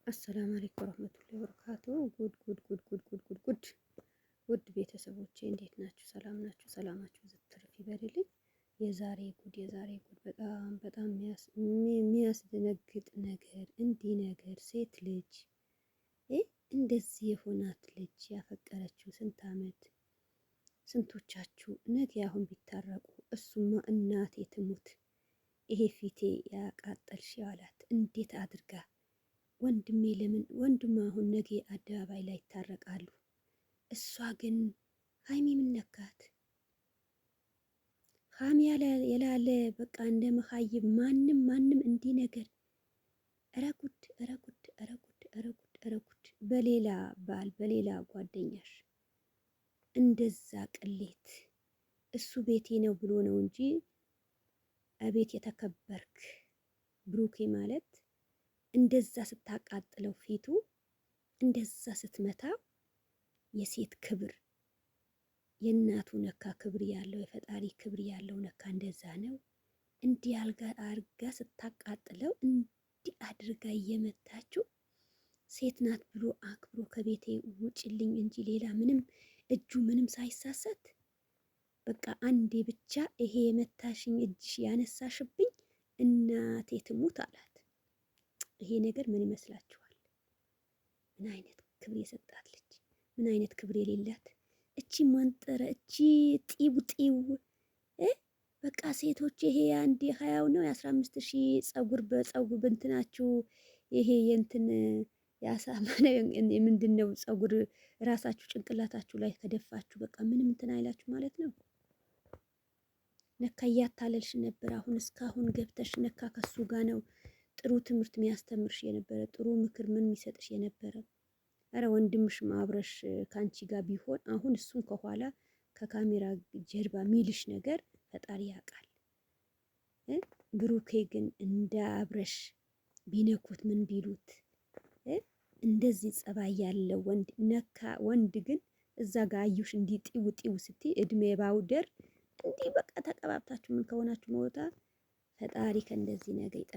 አሰላሙ አለይኩም ወረህመቱላሂ ወበረካቱ። ጉድ ውድ ቤተሰቦቼ እንዴት ናችሁ? ሰላም ናችሁ? ሰላማችሁ ዝትርፍ ይበልልኝ። የዛሬ ጉድ በጣም የሚያስደነግጥ ነገር እንዲህ ነገር ሴት ልጅ እንደዚህ የሆናት ልጅ ያፈቀረችው ስንት ዓመት ስንቶቻችሁ ነገ አሁን ቢታረቁ እሱማ እናቴ ትሙት ይሄ ፊቴ ያቃጠልሽ አላት። እንዴት አድርጋ ወንድሜ ለምን ወንድም አሁን ነገ አደባባይ ላይ ይታረቃሉ። እሷ ግን ሀይሚ ምን ነካት? ሀሚ የላለ በቃ እንደ መሀይብ ማንም እንዲህ ነገር ረጉድ ረጉድ ረጉድ ረጉድ ረጉድ በሌላ ባል በሌላ ጓደኛሽ እንደዛ ቅሌት እሱ ቤቴ ነው ብሎ ነው እንጂ አቤት የተከበርክ ብሩኬ ማለት እንደዛ ስታቃጥለው ፊቱ እንደዛ ስትመታ የሴት ክብር የእናቱ ነካ ክብር ያለው የፈጣሪ ክብር ያለው ነካ እንደዛ ነው። እንዲህ አርጋ ስታቃጥለው እንዲህ አድርጋ እየመታችው ሴት ናት ብሎ አክብሮ ከቤቴ ውጭልኝ እንጂ ሌላ ምንም እጁ ምንም ሳይሳሰት በቃ አንዴ ብቻ ይሄ የመታሽኝ እጅሽ ያነሳሽብኝ እናቴ ትሙት አላት። ይሄ ነገር ምን ይመስላችኋል? ምን አይነት ክብር የሰጣት ልጅ፣ ምን አይነት ክብር የሌላት እቺ ማንጠረ እቺ ጢው በቃ ሴቶች ይሄ አንድ 20 ነው የ15,000 ጸጉር በጸጉር በእንትናችሁ ይሄ የእንትን ያሳማነ ምንድነው ጸጉር ራሳችሁ ጭንቅላታችሁ ላይ ከደፋችሁ በቃ ምንም እንትን አይላችሁ ማለት ነው። ነካ እያታለልሽ ነበር። አሁን እስካሁን ገብተሽ ነካ ከሱ ጋር ነው ጥሩ ትምህርት የሚያስተምርሽ የነበረ ጥሩ ምክር ምን የሚሰጥሽ የነበረ። አረ ወንድምሽ ማብረሽ ካንቺ ጋር ቢሆን አሁን እሱን ከኋላ ከካሜራ ጀርባ ሚልሽ ነገር ፈጣሪ ያውቃል። ብሩኬ ግን እንደ አብረሽ ቢነኩት ምን ቢሉት እንደዚህ ጸባይ ያለው ወንድ ነካ ወንድ ግን እዛ ጋር አዩሽ እንዲህ ጢው ስትይ እድሜ ባውደር እንዲህ በቃ ተቀባብታችሁ ምን ከሆናችሁ ሞታ ፈጣሪ ከእንደዚህ ነገር